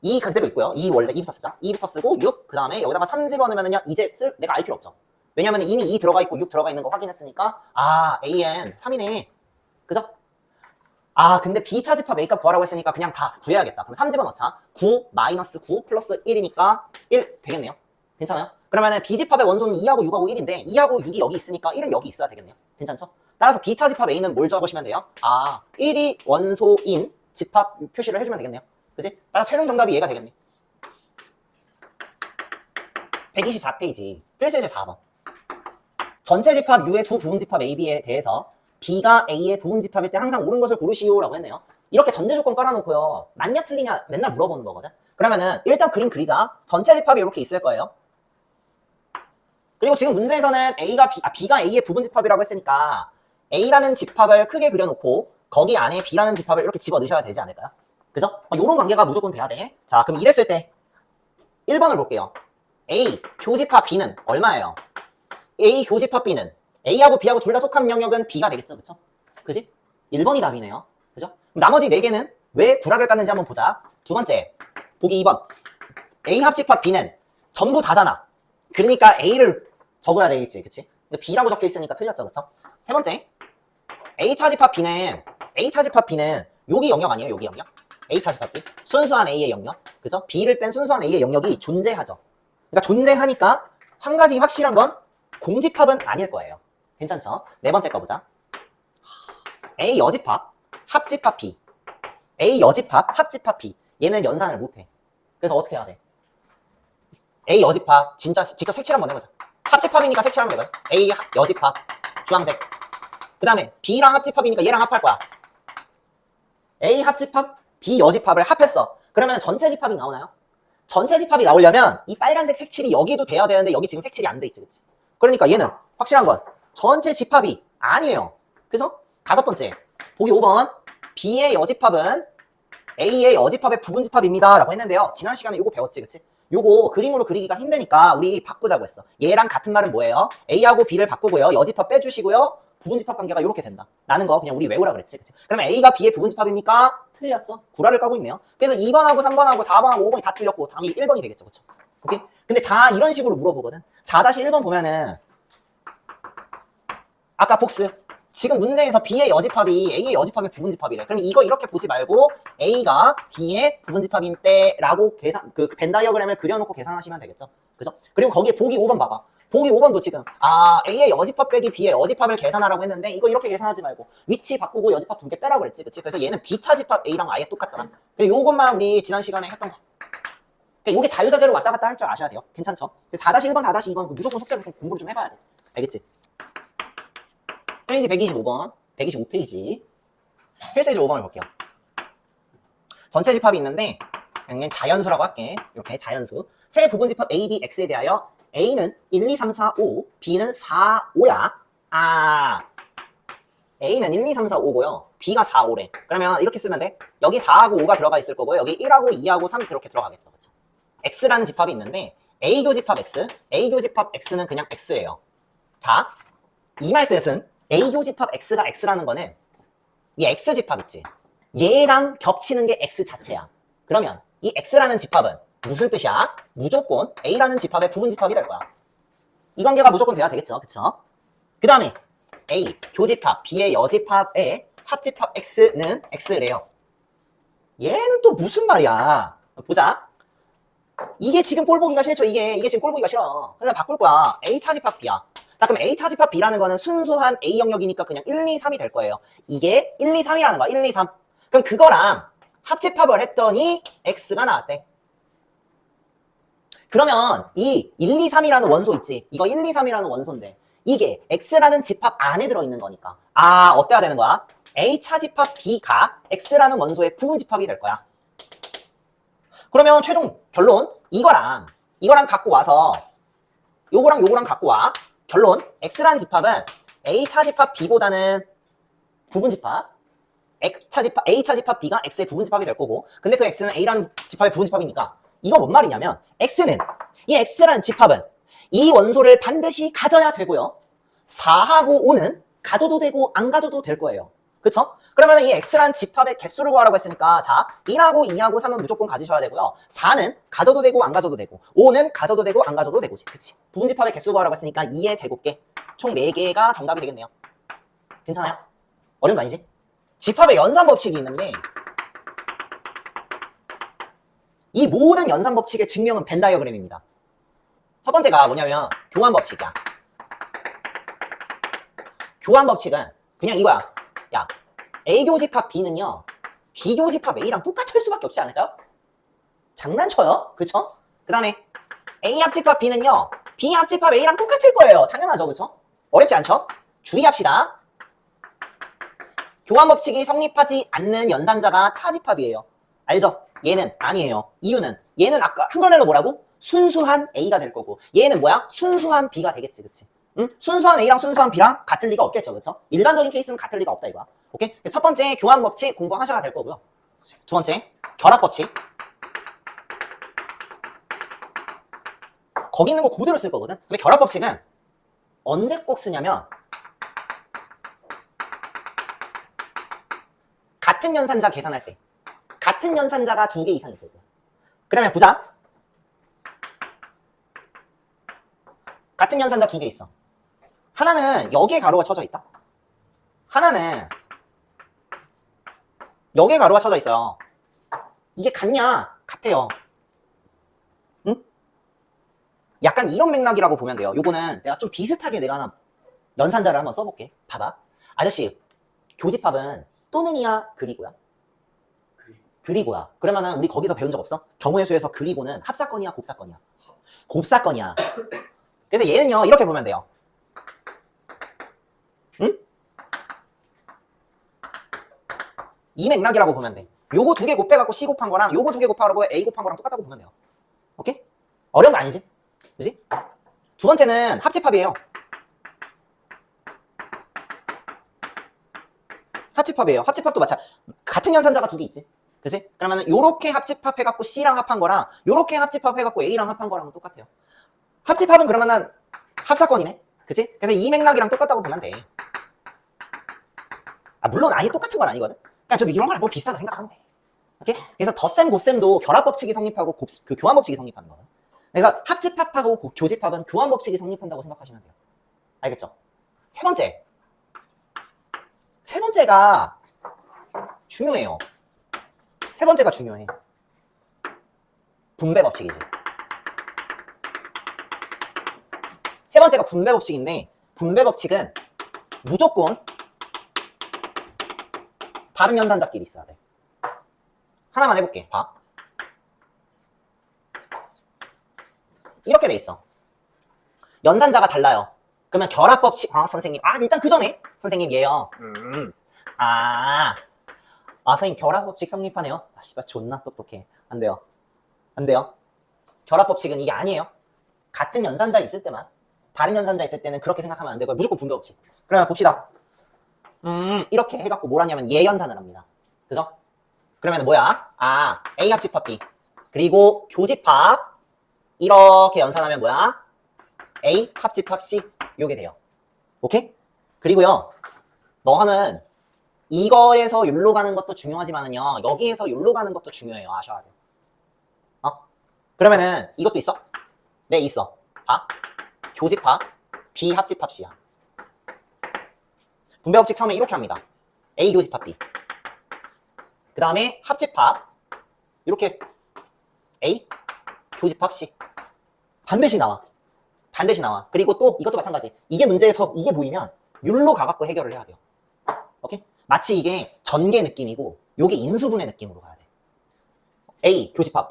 2 그대로 있고요. 2 원래 2부터 쓰자. 2부터 쓰고 6. 그 다음에 여기다가 3 집어넣으면요. 이제 내가 알 필요 없죠. 왜냐면 이미 2 들어가 있고 6 들어가 있는 거 확인했으니까 AN 3이네. 그죠? 근데 B차 집합 A값 구하라고 했으니까 그냥 다 구해야겠다. 그럼 3 집어넣자. 9 마이너스 9 플러스 1이니까 1 되겠네요. 괜찮아요? 그러면은 B집합의 원소는 2하고 6하고 1인데 2하고 6이 여기 있으니까 1은 여기 있어야 되겠네요. 괜찮죠? 따라서 B차 집합 A는 뭘 적으시면 돼요? 1이 원소인 집합 표시를 해주면 되겠네요. 그치? 따라서 최종 정답이 얘가 되겠네. 124페이지 필수예제 4번. 전체 집합 U의 두 부분 집합 A, B에 대해서 B가 A의 부분 집합일 때 항상 옳은 것을 고르시오라고 했네요. 이렇게 전제 조건 깔아놓고요. 맞냐 틀리냐 맨날 물어보는 거거든. 그러면은 일단 그림 그리자. 전체 집합이 이렇게 있을 거예요. 그리고 지금 문제에서는 B가 A의 부분 집합이라고 했으니까 A라는 집합을 크게 그려놓고 거기 안에 B라는 집합을 이렇게 집어 넣으셔야 되지 않을까요? 그죠? 이런 관계가 무조건 돼야 돼. 자, 그럼 이랬을 때 1번을 볼게요. A 교집합 B는 얼마예요? A 교집합 B는 A하고 B하고 둘 다 속한 영역은 B가 되겠죠. 그쵸? 그지? 1번이 답이네요. 그죠? 그럼 나머지 4개는 왜 구락을 깠는지 한번 보자. 두 번째, 보기 2번. A 합집합 B는 전부 다잖아. 그러니까 A를 적어야 되겠지. 그치? 근데 B라고 적혀 있으니까 틀렸죠. 그쵸? 세 번째, A 차집합 B는 여기 영역 아니에요? 여기 영역? A 차집합 B. 순수한 A의 영역. 그죠? B를 뺀 순수한 A의 영역이 존재하죠. 그러니까 존재하니까 한 가지 확실한 건 공집합은 아닐 거예요. 괜찮죠? 네 번째 거 보자. A 여집합, 합집합 B. A 여집합, 합집합 B. 얘는 연산을 못해. 그래서 어떻게 해야 돼? A 여집합, 진짜 직접 색칠 한번 해보자. 합집합이니까 색칠하면 되거든. A 여집합, 주황색. 그 다음에 B랑 합집합이니까 얘랑 합할 거야. A 합집합, B 여집합을 합했어. 그러면 전체 집합이 나오나요? 전체 집합이 나오려면 이 빨간색 색칠이 여기도 돼야 되는데 여기 지금 색칠이 안 돼 있지. 그치? 그러니까 얘는 확실한 건 전체 집합이 아니에요. 그죠? 다섯 번째, 보기 5번. B의 여집합은 A의 여집합의 부분집합입니다 라고 했는데요. 지난 시간에 요거 배웠지. 그치? 요거 그림으로 그리기가 힘드니까 우리 바꾸자고 했어. 얘랑 같은 말은 뭐예요? A하고 B를 바꾸고요. 여집합 빼주시고요. 부분집합 관계가 이렇게 된다. 라는 거 그냥 우리 외우라 그랬지. 그치? 그러면 A가 B의 부분집합입니까? 틀렸죠. 구라를 까고 있네요. 그래서 2번하고 3번하고 4번하고 5번이 다 틀렸고 답이 1번이 되겠죠. 그쵸? 오케이? 근데 다 이런 식으로 물어보거든. 4-1번 보면은 아까 복습. 지금 문제에서 B의 여집합이 A의 여집합의 부분집합이래. 그럼 이거 이렇게 보지 말고 A가 B의 부분집합인 때라고 계산, 벤 다이어그램을 그려놓고 계산하시면 되겠죠. 그죠? 그리고 거기에 보기 5번 봐봐. 보기 5번도 지금 A의 여집합 빼기 B의 여집합을 계산하라고 했는데 이거 이렇게 계산하지 말고 위치 바꾸고 여집합 2개 빼라고 그랬지. 그치? 그래서 얘는 B차 집합 A랑 아예 똑같더라. 그리고 요것만 우리 지난 시간에 했던 거. 그러니까 요게 자유자재로 왔다 갔다 할 줄 아셔야 돼요. 괜찮죠? 4-1번, 4-2번 무조건 숙제로 좀 공부를 좀 해봐야 돼. 알겠지? 페이지 125번, 125페이지. 필세지 5번을 볼게요. 전체 집합이 있는데 그냥 자연수라고 할게. 이렇게 자연수. 세 부분 집합 A, B, X에 대하여 A는 1, 2, 3, 4, 5, B는 4, 5야. A는 1, 2, 3, 4, 5고요. B가 4, 5래. 그러면 이렇게 쓰면 돼. 여기 4하고 5가 들어가 있을 거고요. 여기 1하고 2하고 3이 이렇게 들어가겠죠. 그렇죠? X라는 집합이 있는데 A 교집합 X, A 교집합 X는 그냥 X예요. 자, 이 말 뜻은 A 교집합 X가 X라는 거는 이 X 집합 있지. 얘랑 겹치는 게 X 자체야. 그러면 이 X라는 집합은 무슨 뜻이야? 무조건 A라는 집합의 부분집합이 될 거야. 이 관계가 무조건 돼야 되겠죠. 그쵸? 그 다음에 A 교집합 B의 여집합의 합집합 X는 X래요. 얘는 또 무슨 말이야? 보자. 이게 지금 꼴 보기가 싫죠. 이게 지금 꼴 보기가 싫어. 그래서 바꿀 거야. A 차집합 B야. 자, 그럼 A 차집합 B라는 거는 순수한 A 영역이니까 그냥 1, 2, 3이 될 거예요. 이게 1, 2, 3이라는 거야. 1, 2, 3. 그럼 그거랑 합집합을 했더니 X가 나왔대. 그러면 이 1, 2, 3이라는 원소 있지. 이거 1, 2, 3이라는 원소인데 이게 X라는 집합 안에 들어있는 거니까 어때야 되는 거야? A 차집합 B가 X라는 원소의 부분집합이 될 거야. 그러면 최종 결론 이거랑 갖고 와서 요거랑 갖고 와. 결론 X라는 집합은 A 차집합 B보다는 부분집합 A 차집합 B가 X의 부분집합이 될 거고 근데 그 X는 A라는 집합의 부분집합이니까 이거 뭔 말이냐면 X는 이 X라는 집합은 이 원소를 반드시 가져야 되고요 4하고 5는 가져도 되고 안 가져도 될 거예요. 그쵸? 그러면 이 X라는 집합의 개수를 구하라고 했으니까 자 1하고 2하고 3은 무조건 가지셔야 되고요 4는 가져도 되고 안 가져도 되고 5는 가져도 되고 안 가져도 되고 그치? 부분집합의 개수 구하라고 했으니까 2의 제곱계 총 4개가 정답이 되겠네요. 괜찮아요? 어려운 거 아니지? 집합의 연산 법칙이 있는데 이 모든 연산 법칙의 증명은 벤 다이어그램입니다. 첫 번째가 뭐냐면 교환 법칙이야. 교환 법칙은 그냥 이거야. 야, A 교집합 B는요 B 교집합 A랑 똑같을 수밖에 없지 않을까요? 장난쳐요? 그쵸? 그 다음에 A 합집합 B는요 B 합집합 A랑 똑같을 거예요. 당연하죠. 그쵸? 어렵지 않죠? 주의합시다. 교환 법칙이 성립하지 않는 연산자가 차집합이에요. 알죠? 얘는 아니에요. 이유는 얘는 아까 한 번에는 뭐라고? 순수한 A가 될 거고 얘는 뭐야? 순수한 B가 되겠지. 그치? 응? 순수한 A랑 순수한 B랑 같을 리가 없겠죠. 그쵸? 일반적인 케이스는 같을 리가 없다 이거야. 오케이? 첫 번째 교환 법칙 공부하셔야 될 거고요. 두 번째 결합 법칙. 거기 있는 거 그대로 쓸 거거든. 근데 결합 법칙은 언제 꼭 쓰냐면 같은 연산자 계산할 때, 같은 연산자가 2개 이상 있을 때. 그러면 보자. 같은 연산자 2개 있어. 하나는 여기에 가로가 쳐져 있다. 하나는 여기에 가로가 쳐져 있어요. 이게 같냐? 같아요. 응? 약간 이런 맥락이라고 보면 돼요. 요거는 내가 좀 비슷하게 내가 하나 연산자를 한번 써볼게. 봐봐. 아저씨, 교집합은 또는이야, 그리고야? 그리고야. 그러면은 우리 거기서 배운 적 없어? 경우의 수에서 그리고는 합사건이야, 곱사건이야? 곱사건이야. 그래서 얘는요, 이렇게 보면 돼요. 응? 이 맥락이라고 보면 돼. 요거 2개 곱해갖고 C 곱한 거랑 요거 2개 곱하고 A 곱한 거랑 똑같다고 보면 돼요. 오케이? 어려운 거 아니지? 그지? 두 번째는 합집합이에요. 합집합이에요. 합집합도 같은 연산자가 2개 있지. 그치? 그러면은 요렇게 합집합해갖고 C랑 합한 거랑 요렇게 합집합해갖고 A랑 합한 거랑은 똑같아요. 합집합은 그러면은 합사건이네. 그치? 그래서 이 맥락이랑 똑같다고 보면 돼. 물론 아예 똑같은 건 아니거든. 그냥 좀 이런 거랑 뭐 비슷하다 생각하면 돼. 오케이? 그래서 덧셈, 곱셈도 결합법칙이 성립하고 그 교환법칙이 성립하는 거야. 그래서 합집합하고 교집합은 교환법칙이 성립한다고 생각하시면 돼요. 알겠죠? 세 번째가 중요해요. 세 번째가 중요해. 분배법칙이지. 세 번째가 분배법칙인데, 분배법칙은 무조건 다른 연산자끼리 있어야 돼. 하나만 해볼게. 봐. 이렇게 돼 있어. 연산자가 달라요. 그러면 결합법칙, 선생님. 일단 그 전에. 선생님, 얘요. 선생님, 결합법칙 성립하네요. 씨발, 존나 똑똑해. 안 돼요. 안 돼요. 결합법칙은 이게 아니에요. 같은 연산자 있을 때만. 다른 연산자 있을 때는 그렇게 생각하면 안 되고요. 무조건 분배법칙. 그러면 봅시다. 이렇게 해갖고 뭘 하냐면 예연산을 합니다. 그죠? 그러면 뭐야? A 합집합 B. 그리고 교집합. 이렇게 연산하면 뭐야? A 합집합 C. 요게 돼요. 오케이? 그리고요. 너는 이거에서 욜로 가는 것도 중요하지만은요. 여기에서 욜로 가는 것도 중요해요. 아셔야 돼요. 그러면은 이것도 있어? 네, 있어. 봐. 교집합 B 합집합 C야. 분배법칙 처음에 이렇게 합니다. A 교집합 B. 그 다음에 합집합 이렇게 A 교집합 C. 반드시 나와. 반드시 나와. 그리고 또 이것도 마찬가지. 이게 문제에서 이게 보이면 율로 가갖고 해결을 해야 돼요. 오케이? 마치 이게 전개 느낌이고 요게 인수분해 느낌으로 가야 돼. A 교집합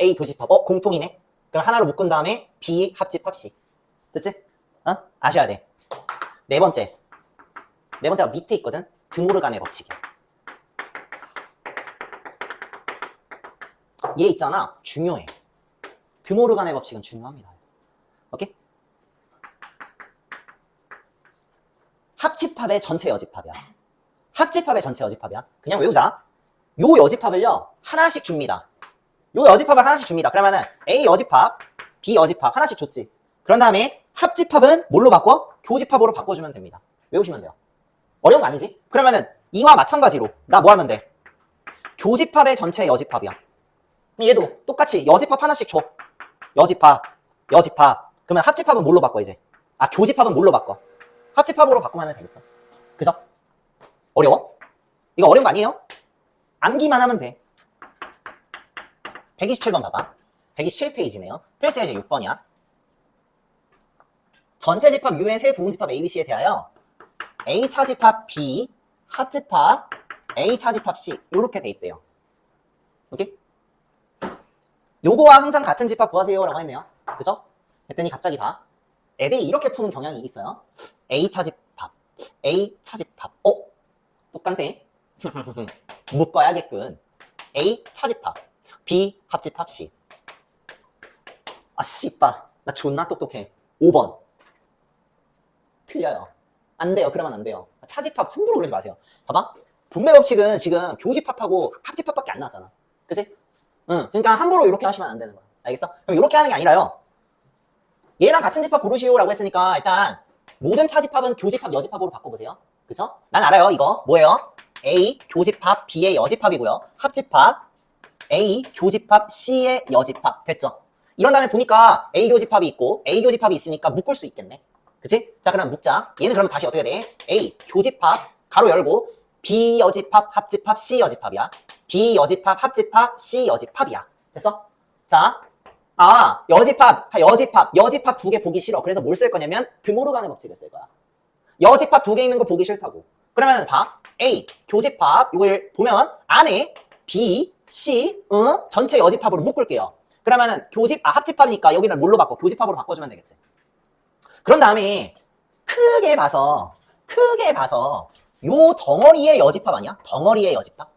공통이네. 그럼 하나로 묶은 다음에 B 합집합 C. 됐지? 아셔야 돼. 네 번째가 밑에 있거든. 드모르간의 법칙이야. 얘 있잖아. 중요해. 드모르간의 법칙은 중요합니다. 오케이? 합집합의 전체 여집합이야. 합집합의 전체 여집합이야. 그냥 외우자. 요 여집합을요 하나씩 줍니다. 요 여집합을 하나씩 줍니다. 그러면은 A 여집합, B 여집합 하나씩 줬지. 그런 다음에 합집합은 뭘로 바꿔? 교집합으로 바꿔주면 됩니다. 외우시면 돼요. 어려운 거 아니지? 그러면은 이와 마찬가지로 나 뭐 하면 돼? 교집합의 전체 여집합이야. 얘도 똑같이 여집합 하나씩 줘. 여집합. 그러면 합집합은 뭘로 바꿔 이제? 교집합은 뭘로 바꿔? 합집합으로 바꾸면 되겠죠. 그죠? 어려워? 이거 어려운 거 아니에요? 암기만 하면 돼. 127번 봐봐. 127페이지네요. 필수예제 6번이야. 전체 집합 U의 세 부분집합 ABC에 대하여 A 차집합 B, 합집합 A 차집합 C 이렇게 돼 있대요. 오케이? 요거와 항상 같은 집합 구하세요 라고 했네요. 그죠? 그랬더니 갑자기 봐. 애들이 이렇게 푸는 경향이 있어요. A 차집합 똑같네. 묶어야겠군. A 차집합 B 합집합 C. 씨빠 나 존나 똑똑해. 5번 틀려요. 안 돼요. 그러면 안 돼요. 차집합 함부로 그러지 마세요. 봐봐. 분배법칙은 지금 교집합하고 합집합밖에 안 나왔잖아. 그치? 그러니까 함부로 이렇게 하시면 안 되는 거야. 알겠어? 그럼 이렇게 하는 게 아니라요. 얘랑 같은 집합 고르시오 라고 했으니까 일단 모든 차집합은 교집합, 여집합으로 바꿔보세요. 그쵸? 난 알아요, 이거. 뭐예요? A 교집합 B의 여집합이고요. 합집합 A 교집합 C의 여집합. 됐죠? 이런 다음에 보니까 A 교집합이 있고 A 교집합이 있으니까 묶을 수 있겠네. 그치? 자, 그럼 묶자. 얘는 그러면 다시 어떻게 돼? A 교집합 가로 열고 B 여집합 합집합 C 여집합이야. B 여집합 합집합 C 여집합이야. 됐어? 자, 여집합 두 개 보기 싫어. 그래서 뭘 쓸 거냐면 드모르간의 법칙을 쓸 거야. 여집합 두 개 있는 거 보기 싫다고. 그러면 봐. A 교집합 이걸 보면 안에 B, C, 전체 여집합으로 묶을게요. 그러면은 합집합이니까 여기는 뭘로 바꿔? 교집합으로 바꿔주면 되겠지. 그런 다음에 크게 봐서 요 덩어리의 여집합 아니야? 덩어리의 여집합.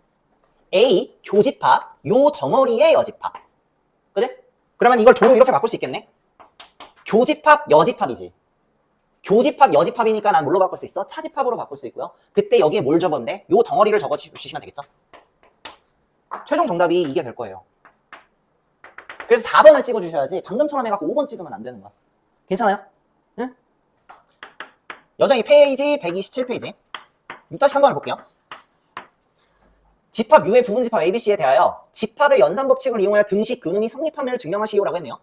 A 교집합 요 덩어리의 여집합. 그지? 그러면 이걸 도로 이렇게 바꿀 수 있겠네? 교집합 여집합이지. 교집합 여집합이니까 난 뭘로 바꿀 수 있어? 차집합으로 바꿀 수 있고요. 그때 여기에 뭘 적으면 돼? 요 덩어리를 적어주시면 되겠죠? 최종 정답이 이게 될 거예요. 그래서 4번을 찍어주셔야지 방금처럼 해갖고 5번 찍으면 안 되는 거야. 괜찮아요? 응? 여정이 페이지 127페이지 6-3번을 볼게요. 집합 U의 부분집합 ABC에 대하여 집합의 연산법칙을 이용하여 등식 근음이 성립함을 증명하시오라고 했네요.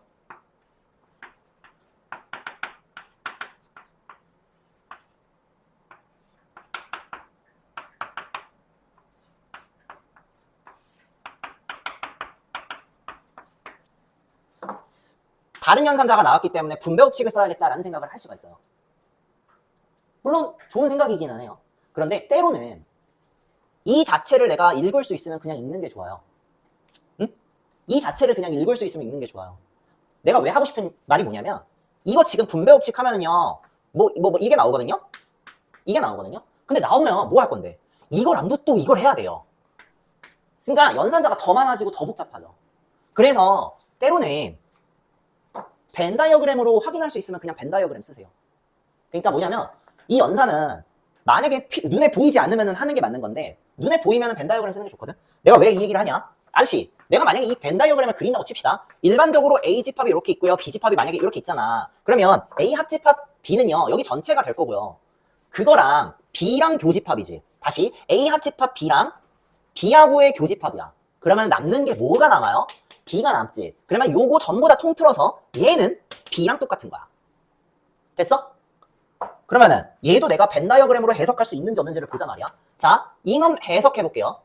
다른 연산자가 나왔기 때문에 분배법칙을 써야겠다라는 생각을 할 수가 있어요. 물론 좋은 생각이기는 해요. 그런데 때로는 이 자체를 내가 읽을 수 있으면 그냥 읽는 게 좋아요. 응? 이 자체를 그냥 읽을 수 있으면 읽는 게 좋아요. 내가 왜 하고 싶은 말이 뭐냐면 이거 지금 분배법칙 하면은요 이게 나오거든요? 이게 나오거든요? 근데 나오면 뭐 할 건데? 이거랑도 또 이걸 해야 돼요. 그러니까 연산자가 더 많아지고 더 복잡하죠. 그래서 때로는 벤 다이어그램으로 확인할 수 있으면 그냥 벤 다이어그램 쓰세요. 그러니까 뭐냐면 이 연산은 만약에 눈에 보이지 않으면 하는 게 맞는 건데 눈에 보이면 벤 다이어그램 쓰는 게 좋거든. 내가 왜 이 얘기를 하냐? 아저씨, 내가 만약에 이 벤 다이어그램을 그린다고 칩시다. 일반적으로 A 집합이 이렇게 있고요. B 집합이 만약에 이렇게 있잖아. 그러면 A 합집합 B는요. 여기 전체가 될 거고요. 그거랑 B랑 교집합이지. 다시 A 합집합 B랑 B하고의 교집합이야. 그러면 남는 게 뭐가 남아요? B가 남지. 그러면 요거 전부 다 통틀어서 얘는 B랑 똑같은 거야. 됐어? 그러면은 얘도 내가 벤 다이어그램으로 해석할 수 있는지 없는지를 보자 말이야. 자, 이놈 해석해 볼게요.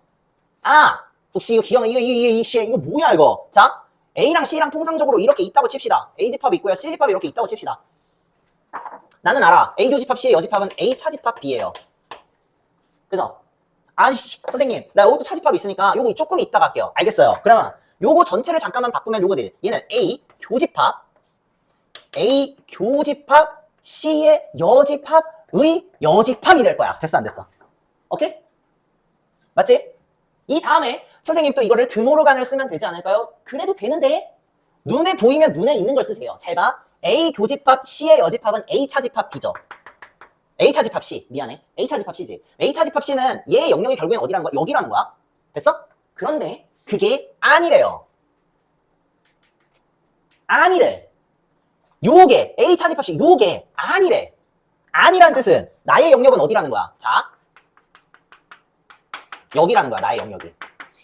혹시 이거 기억, 이거 뭐야 이거? 자, A랑 C랑 통상적으로 이렇게 있다고 칩시다. A 집합이 있고요. C 집합이 이렇게 있다고 칩시다. 나는 알아. A 교집합 C의 여집합은 A 차집합 B예요. 그죠? 아씨, 선생님, 나 여기 또 차집합이 있으니까 요거 조금 이따 갈게요. 알겠어요. 그러면 요거 전체를 잠깐만 바꾸면 요거 돼. 얘는 A 교집합 C의 여집합의 여집합이 될 거야. 됐어 안 됐어? 오케이? 맞지? 이 다음에 선생님 또 이거를 드모르간을 쓰면 되지 않을까요? 그래도 되는데 눈에 보이면 눈에 있는 걸 쓰세요. 잘 봐. A 교집합 C의 여집합은 A 차집합 B죠. A 차집합 C. 미안해. A 차집합 C지. A 차집합 C는 얘의 영역이 결국엔 어디라는 거야? 여기라는 거야. 됐어? 그런데 그게 아니래요. 아니래. 요게 A 차집합 C 요게 아니래. 아니란 뜻은 나의 영역은 어디라는 거야? 자, 여기라는 거야. 나의 영역이.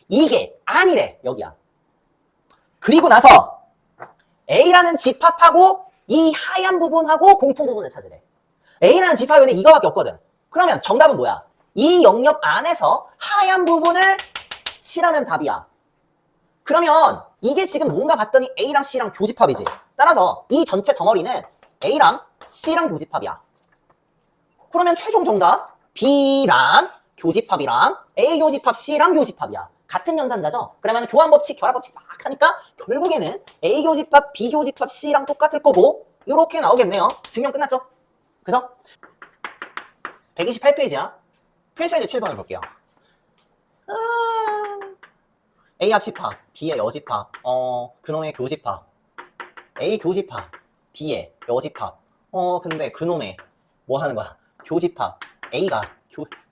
이게 아니래. 여기야. 그리고 나서 A라는 집합하고 이 하얀 부분하고 공통 부분을 찾으래. A라는 집합에는 이거밖에 없거든. 그러면 정답은 뭐야? 이 영역 안에서 하얀 부분을 칠하면 답이야. 그러면 이게 지금 뭔가 봤더니 A랑 C랑 교집합이지. 따라서 이 전체 덩어리는 A랑 C랑 교집합이야. 그러면 최종 정답 B랑 교집합이랑 A 교집합 C랑 교집합이야. 같은 연산자죠? 그러면 교환법칙, 결합법칙 막 하니까 결국에는 A 교집합, B 교집합, C랑 똑같을 거고 이렇게 나오겠네요. 증명 끝났죠? 그죠? 128페이지야. 필사이즈 7번을 볼게요. A 합집합, B의 여집합, 그놈의 교집합, A 교집합, B의 여집합, 근데 그놈의 뭐 하는 거야? 교집합, A가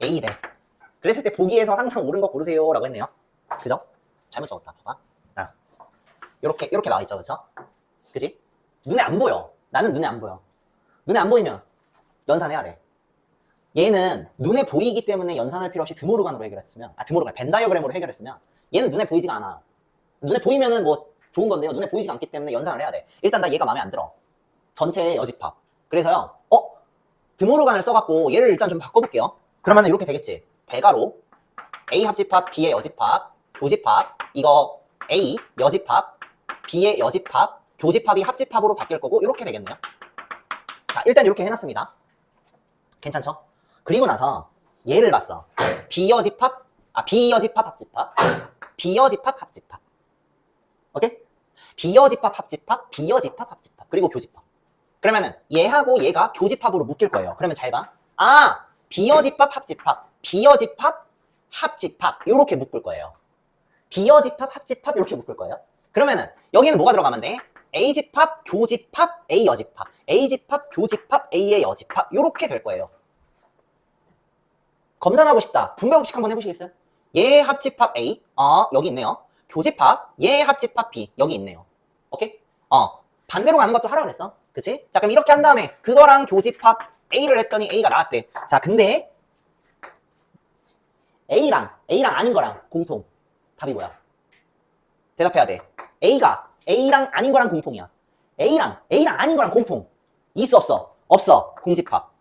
A래. 그랬을 때 보기에서 항상 옳은 거 고르세요 라고 했네요. 그죠? 잘못 적었다. 봐봐. 이렇게 나와있죠. 그쵸? 그지? 눈에 안 보여. 나는 눈에 안 보여. 눈에 안 보이면 연산해야 돼. 얘는 눈에 보이기 때문에 연산할 필요 없이 드모르간으로 해결했으면, 드모르간, 벤 다이어그램으로 해결했으면 얘는 눈에 보이지가 않아. 눈에 보이면은 뭐 좋은 건데요. 눈에 보이지가 않기 때문에 연산을 해야 돼. 일단 나 얘가 마음에 안 들어. 전체의 여집합. 그래서요. 드모르간을 써갖고 얘를 일단 좀 바꿔볼게요. 그러면 이렇게 되겠지. 대가로 A 합집합, B의 여집합, 교집합, 이거 A 여집합, B의 여집합, 교집합이 합집합으로 바뀔 거고 이렇게 되겠네요. 자, 일단 이렇게 해놨습니다. 괜찮죠? 그리고 나서 얘를 봤어. B여집합, B여집합 합집합, B여집합 합집합. 오케이? B여집합 합집합, B여집합 합집합, 그리고 교집합. 그러면은 얘하고 얘가 교집합으로 묶일 거예요. 그러면 잘 봐. B여집합 합집합, B여집합 합집합 이렇게 묶을 거예요. B여집합 합집합 이렇게 묶을 거예요. 그러면은 여기는 뭐가 들어가면 돼? A집합, 교집합, A여집합, A집합, 교집합, A의 여집합 이렇게 될 거예요. 검산하고 싶다. 분배 법칙 한번 해보시겠어요? 얘 합집합 A, 여기 있네요. 교집합, 얘 합집합 B, 여기 있네요. 오케이? 반대로 가는 것도 하라 그랬어. 그치? 자, 그럼 이렇게 한 다음에 그거랑 교집합 A를 했더니 A가 나왔대. 자, 근데 A랑 아닌 거랑 공통. 답이 뭐야? 대답해야 돼. A랑 아닌 거랑 공통이야. A랑 아닌 거랑 공통. 있어, 없어? 없어. 공집합.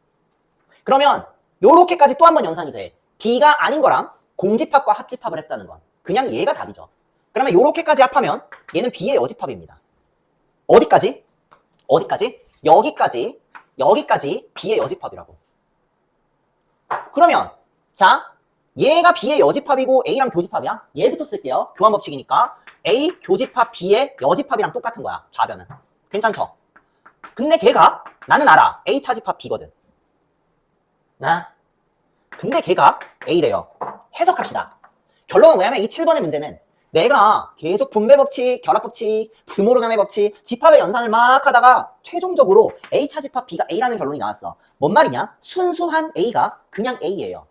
그러면 요렇게까지 또 한 번 연산이 돼. B가 아닌 거랑 공집합과 합집합을 했다는 건 그냥 얘가 답이죠. 그러면 요렇게까지 합하면 얘는 B의 여집합입니다. 어디까지? 여기까지 B의 여집합이라고. 그러면 자, 얘가 B의 여집합이고 A랑 교집합이야. 얘부터 쓸게요. 교환 법칙이니까 A 교집합 B의 여집합이랑 똑같은 거야. 좌변은. 괜찮죠? 근데 걔가 나는 알아. A 차집합 B거든. 근데 걔가 A래요. 해석합시다. 결론은 뭐냐면 이 7번의 문제는 내가 계속 분배 법칙, 결합 법칙, 드모르간의 법칙, 집합의 연산을 막 하다가 최종적으로 A 차집합 B가 A라는 결론이 나왔어. 뭔 말이냐? 순수한 A가 그냥 A예요.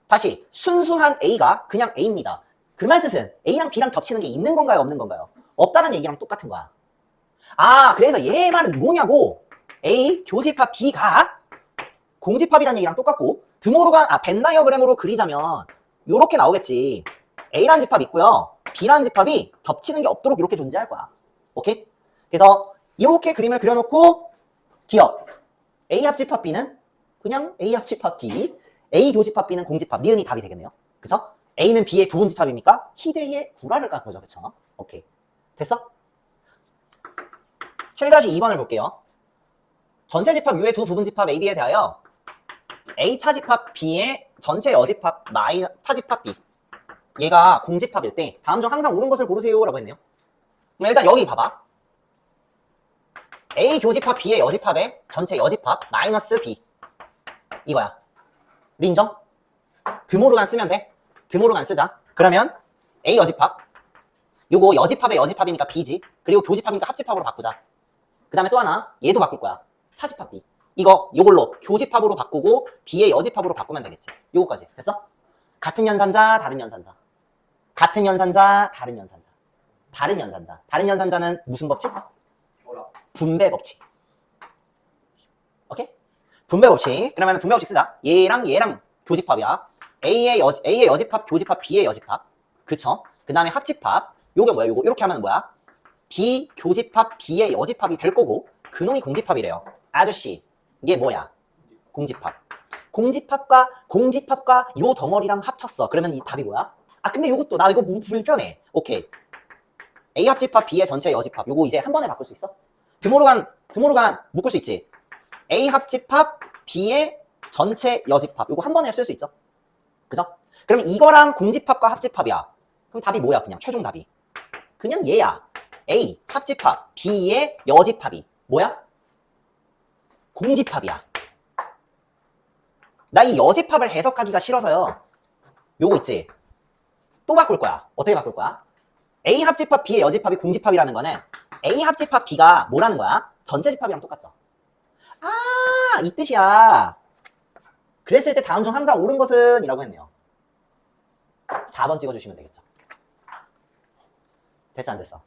다시 순수한 A가 그냥 A입니다. 그 말 뜻은 A랑 B랑 겹치는 게 있는 건가요? 없는 건가요? 없다는 얘기랑 똑같은 거야. 그래서 얘 말은 뭐냐고. A 교집합 B가 공집합이라는 얘기랑 똑같고 드모르간, 벤 다이어그램으로 그리자면 요렇게 나오겠지. A라는 집합이 있고요. B라는 집합이 겹치는 게 없도록 이렇게 존재할 거야. 오케이? 그래서 이렇게 그림을 그려놓고 기억. A 합집합 B는 그냥 A 합집합 B, A 교집합 B는 공집합, 니은이 답이 되겠네요. 그쵸? A는 B의 부분집합입니까? 희대의 구라를 깐 거죠. 그쵸? 오케이. 됐어? 7-2번을 볼게요. 전체 집합 U의 두 부분집합 AB에 대하여 A 차집합 B의 전체 여집합 차집합 B, 얘가 공집합일 때 다음 중 항상 옳은 것을 고르세요 라고 했네요. 그럼 일단 여기 봐봐. A 교집합 B의 여집합의 전체 여집합 마이너스 B, 이거야. 인정? 드모르간 쓰면 돼. 드모르간 쓰자. 그러면 A 여집합, 요거 여집합의 여집합이니까 B지. 그리고 교집합이니까 합집합으로 바꾸자. 그 다음에 또 하나, 얘도 바꿀 거야. 차집합 B. 요걸로 교집합으로 바꾸고 B의 여집합으로 바꾸면 되겠지. 요거까지. 됐어? 같은 연산자, 다른 연산자. 같은 연산자, 다른 연산자. 다른 연산자. 다른 연산자는 무슨 법칙? 분배 법칙. 오케이? 분배 법칙. 그러면 분배 법칙 쓰자. 얘랑 교집합이야. A의 여집합, 교집합, B의 여집합. 그쵸? 그 다음에 합집합. 요게 뭐야? 요거 이렇게 하면 뭐야? B 교집합, B의 여집합이 될 거고 그놈이 공집합이래요. 아저씨, 이게 뭐야? 공집합. 공집합과 요 덩어리랑 합쳤어. 그러면 이 답이 뭐야? 근데 요것도 나 이거 불편해. 오케이. A 합집합 B의 전체 여집합. 요거 이제 한 번에 바꿀 수 있어? 드모르간 묶을 수 있지. A 합집합 B의 전체 여집합. 요거 한 번에 쓸 수 있죠? 그죠? 그럼 이거랑 공집합과 합집합이야. 그럼 답이 뭐야? 그냥 최종 답이. 그냥 얘야. A 합집합 B의 여집합이 뭐야? 공집합이야. 나 이 여집합을 해석하기가 싫어서요. 요거 있지? 또 바꿀 거야. 어떻게 바꿀 거야? A 합집합 B의 여집합이 공집합이라는 거는 A 합집합 B가 뭐라는 거야? 전체 집합이랑 똑같죠. 이 뜻이야. 그랬을 때 다음 중 항상 옳은 것은 이라고 했네요. 4번 찍어주시면 되겠죠. 됐어 안 됐어?